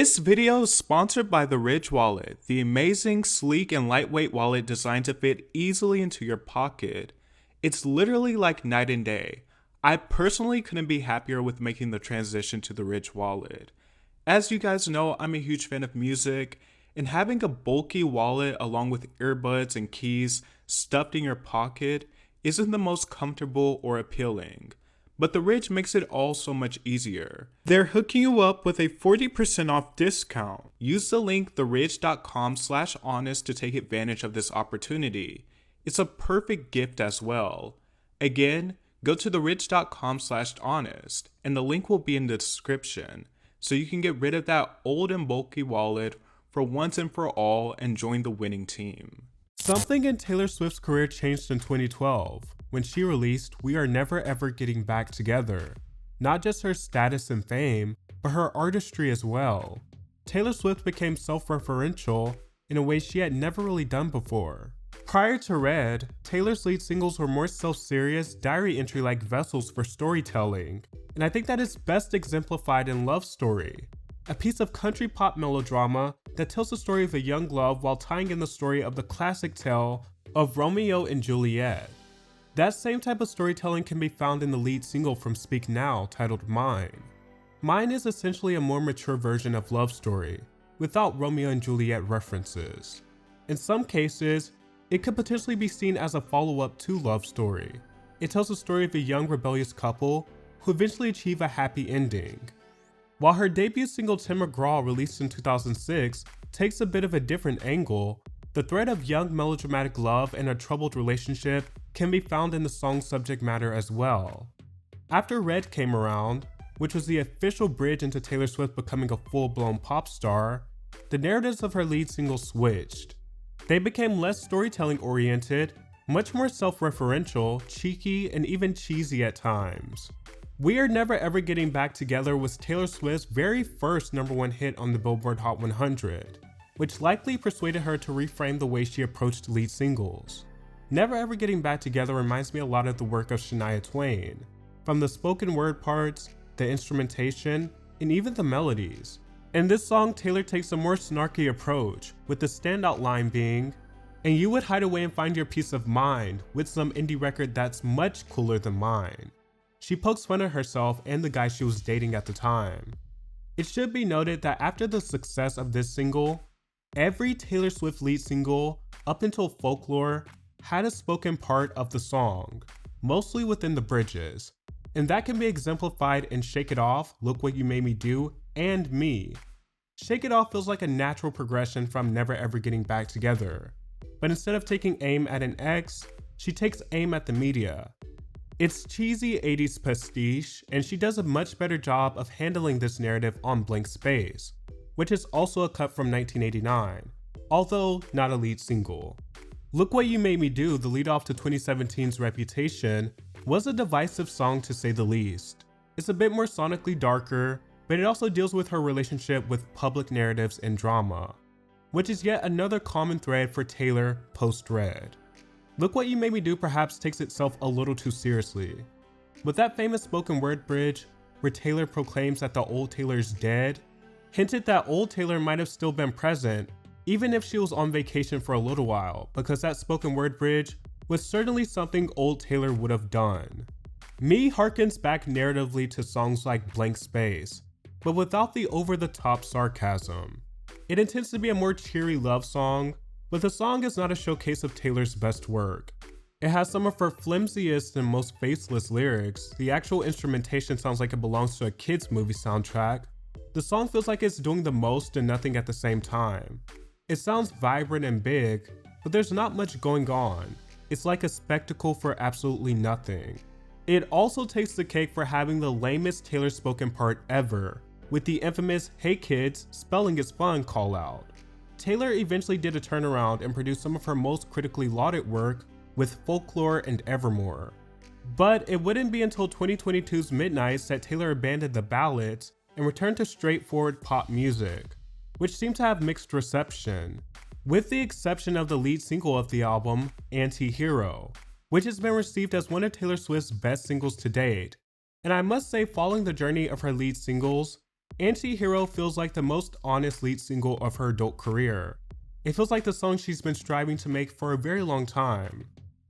This video is sponsored by the Ridge Wallet, the amazing, sleek, and lightweight wallet designed to fit easily into your pocket. It's literally like night and day. I personally couldn't be happier with making the transition to the Ridge Wallet. As you guys know, I'm a huge fan of music, and having a bulky wallet along with earbuds and keys stuffed in your pocket isn't the most comfortable or appealing. But the Ridge makes it all so much easier. They're hooking you up with a 40% off discount. Use the link theridge.com/honest to take advantage of this opportunity. It's a perfect gift as well. Again, go to theridge.com/honest and the link will be in the description so you can get rid of that old and bulky wallet for once and for all and join the winning team. Something in Taylor Swift's career changed in 2012 when she released We Are Never Ever Getting Back Together. Not just her status and fame, but her artistry as well. Taylor Swift became self-referential in a way she had never really done before. Prior to Red, Taylor's lead singles were more self-serious, diary entry-like vessels for storytelling, and I think that is best exemplified in Love Story, a piece of country pop melodrama that tells the story of a young love while tying in the story of the classic tale of Romeo and Juliet. That same type of storytelling can be found in the lead single from Speak Now titled Mine. Mine is essentially a more mature version of Love Story, without Romeo and Juliet references. In some cases, it could potentially be seen as a follow-up to Love Story. It tells the story of a young rebellious couple who eventually achieve a happy ending. While her debut single Tim McGraw, released in 2006, takes a bit of a different angle, the thread of young melodramatic love and a troubled relationship can be found in the song's subject matter as well. After Red came around, which was the official bridge into Taylor Swift becoming a full-blown pop star, the narratives of her lead single switched. They became less storytelling-oriented, much more self-referential, cheeky, and even cheesy at times. We Are Never Ever Getting Back Together was Taylor Swift's very first #1 hit on the Billboard Hot 100, which likely persuaded her to reframe the way she approached lead singles. Never Ever Getting Back Together reminds me a lot of the work of Shania Twain, from the spoken word parts, the instrumentation, and even the melodies. In this song, Taylor takes a more snarky approach, with the standout line being, "And you would hide away and find your peace of mind with some indie record that's much cooler than mine." She pokes fun at herself and the guy she was dating at the time. It should be noted that after the success of this single, every Taylor Swift lead single, up until Folklore, had a spoken part of the song, mostly within the bridges, and that can be exemplified in Shake It Off, Look What You Made Me Do, and Me. Shake It Off feels like a natural progression from Never Ever Getting Back Together, but instead of taking aim at an ex, she takes aim at the media. It's cheesy 80s pastiche, and she does a much better job of handling this narrative on Blank Space, which is also a cut from 1989, although not a lead single. Look What You Made Me Do, the lead off to 2017's Reputation, was a divisive song to say the least. It's a bit more sonically darker, but it also deals with her relationship with public narratives and drama, which is yet another common thread for Taylor post-Red. Look What You Made Me Do perhaps takes itself a little too seriously. With that famous spoken word bridge, where Taylor proclaims that the old Taylor is dead, hinted that old Taylor might have still been present, even if she was on vacation for a little while, because that spoken word bridge was certainly something old Taylor would have done. Me harkens back narratively to songs like Blank Space, but without the over-the-top sarcasm. It intends to be a more cheery love song, but the song is not a showcase of Taylor's best work. It has some of her flimsiest and most faceless lyrics. The actual instrumentation sounds like it belongs to a kid's movie soundtrack. The song feels like it's doing the most and nothing at the same time. It sounds vibrant and big, but there's not much going on. It's like a spectacle for absolutely nothing. It also takes the cake for having the lamest Taylor spoken part ever, with the infamous "Hey kids, spelling is fun" call out. Taylor eventually did a turnaround and produced some of her most critically lauded work with Folklore and Evermore. But it wouldn't be until 2022's Midnights that Taylor abandoned the ballads and returned to straightforward pop music, which seemed to have mixed reception, with the exception of the lead single of the album, Anti-Hero, which has been received as one of Taylor Swift's best singles to date. And I must say, following the journey of her lead singles, Anti-Hero feels like the most honest lead single of her adult career. It feels like the song she's been striving to make for a very long time.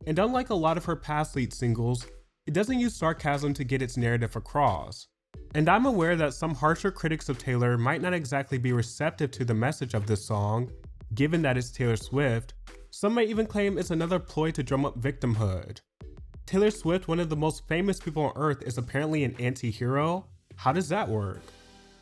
And unlike a lot of her past lead singles, it doesn't use sarcasm to get its narrative across. And I'm aware that some harsher critics of Taylor might not exactly be receptive to the message of this song, given that it's Taylor Swift. Some may even claim it's another ploy to drum up victimhood. Taylor Swift, one of the most famous people on earth, is apparently an anti-hero? How does that work?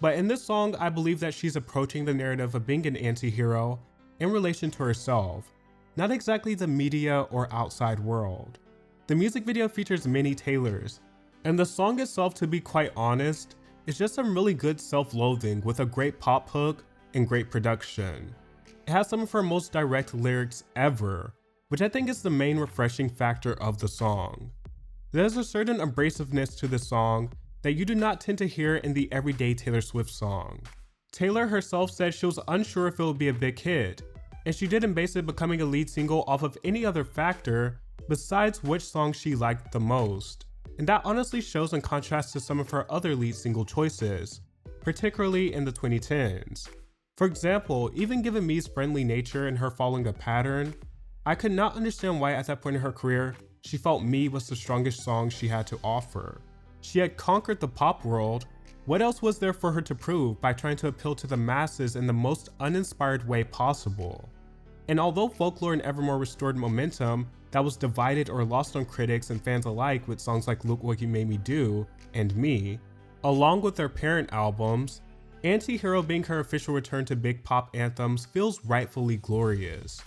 But in this song, I believe that she's approaching the narrative of being an anti-hero in relation to herself, not exactly the media or outside world. The music video features many Taylors, and the song itself, to be quite honest, is just some really good self-loathing with a great pop hook and great production. It has some of her most direct lyrics ever, which I think is the main refreshing factor of the song. There's a certain abrasiveness to the song that you do not tend to hear in the everyday Taylor Swift song. Taylor herself said she was unsure if it would be a big hit, and she didn't base it becoming a lead single off of any other factor besides which song she liked the most. And that honestly shows in contrast to some of her other lead single choices, particularly in the 2010s. For example, even given Me's friendly nature and her following a pattern, I could not understand why at that point in her career, she felt Me was the strongest song she had to offer. She had conquered the pop world. What else was there for her to prove by trying to appeal to the masses in the most uninspired way possible? And although Folklore and Evermore restored momentum that was divided or lost on critics and fans alike with songs like Look What You Made Me Do and Me, along with their parent albums, Anti-Hero being her official return to big pop anthems feels rightfully glorious.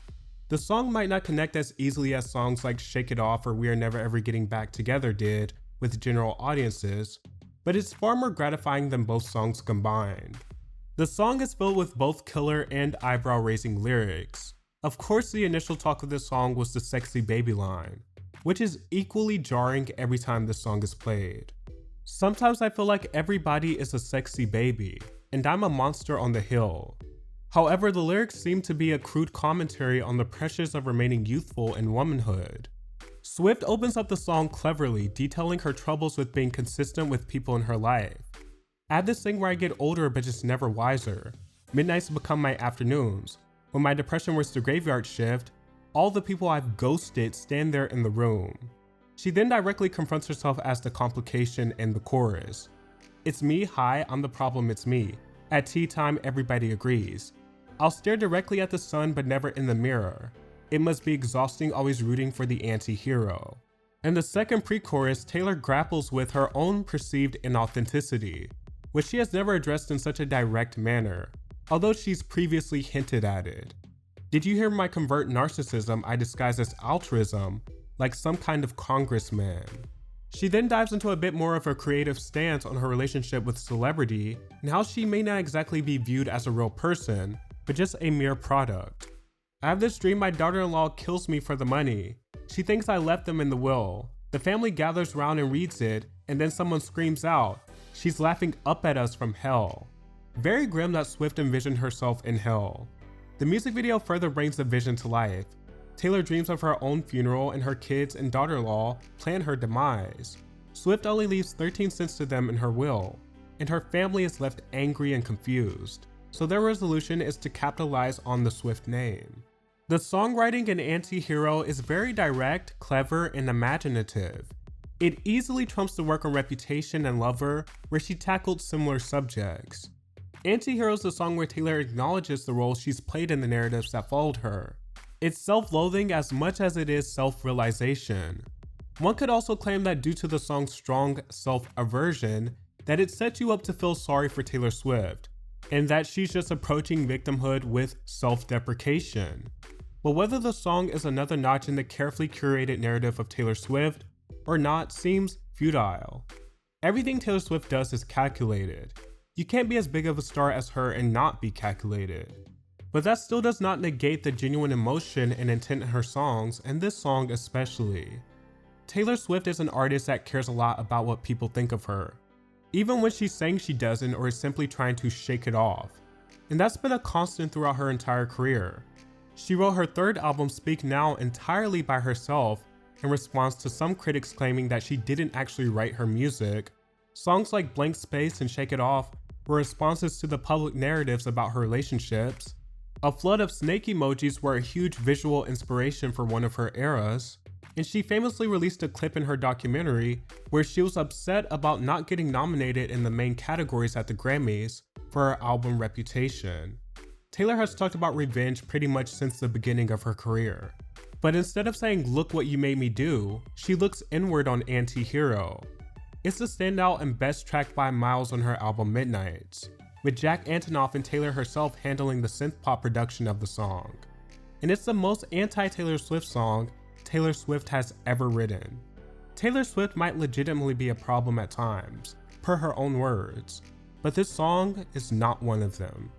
The song might not connect as easily as songs like Shake It Off or We Are Never Ever Getting Back Together did with general audiences, but it's far more gratifying than both songs combined. The song is filled with both killer and eyebrow-raising lyrics. Of course, the initial talk of this song was the sexy baby line, which is equally jarring every time this song is played. Sometimes I feel like everybody is a sexy baby, and I'm a monster on the hill. However, the lyrics seem to be a crude commentary on the pressures of remaining youthful in womanhood. Swift opens up the song cleverly, detailing her troubles with being consistent with people in her life. Add this thing where I get older but just never wiser. Midnights become my afternoons. When my depression was the graveyard shift, all the people I've ghosted stand there in the room. She then directly confronts herself as the complication in the chorus. It's me, hi, I'm the problem, it's me. At tea time, everybody agrees. I'll stare directly at the sun but never in the mirror. It must be exhausting always rooting for the anti-hero. In the second pre-chorus, Taylor grapples with her own perceived inauthenticity, which she has never addressed in such a direct manner, although she's previously hinted at it. Did you hear my covert narcissism I disguise as altruism, like some kind of congressman? She then dives into a bit more of her creative stance on her relationship with celebrity and how she may not exactly be viewed as a real person, but just a mere product. I have this dream my daughter-in-law kills me for the money. She thinks I left them in the will. The family gathers around and reads it, and then someone screams out, "She's laughing up at us from hell." Very grim that Swift envisioned herself in hell. The music video further brings the vision to life. Taylor dreams of her own funeral and her kids and daughter-in-law plan her demise. Swift only leaves 13 cents to them in her will, and her family is left angry and confused. So their resolution is to capitalize on the Swift name. The songwriting in Anti-Hero is very direct, clever, and imaginative. It easily trumps the work on Reputation and Lover, where she tackled similar subjects. Anti-Hero is the song where Taylor acknowledges the role she's played in the narratives that followed her. It's self-loathing as much as it is self-realization. One could also claim that due to the song's strong self-aversion, that it sets you up to feel sorry for Taylor Swift, and that she's just approaching victimhood with self-deprecation. But whether the song is another notch in the carefully curated narrative of Taylor Swift or not seems futile. Everything Taylor Swift does is calculated. You can't be as big of a star as her and not be calculated. But that still does not negate the genuine emotion and intent in her songs, and this song especially. Taylor Swift is an artist that cares a lot about what people think of her, even when she's saying she doesn't or is simply trying to shake it off. And that's been a constant throughout her entire career. She wrote her third album, Speak Now, entirely by herself in response to some critics claiming that she didn't actually write her music. Songs like Blank Space and Shake It Off were responses to the public narratives about her relationships. A flood of snake emojis were a huge visual inspiration for one of her eras, and she famously released a clip in her documentary where she was upset about not getting nominated in the main categories at the Grammys for her album Reputation. Taylor has talked about revenge pretty much since the beginning of her career. But instead of saying, "Look what you made me do," she looks inward on Anti-Hero. It's the standout and best track by miles on her album Midnights, with Jack Antonoff and Taylor herself handling the synth-pop production of the song. And it's the most anti-Taylor Swift song Taylor Swift has ever written. Taylor Swift might legitimately be a problem at times, per her own words, but this song is not one of them.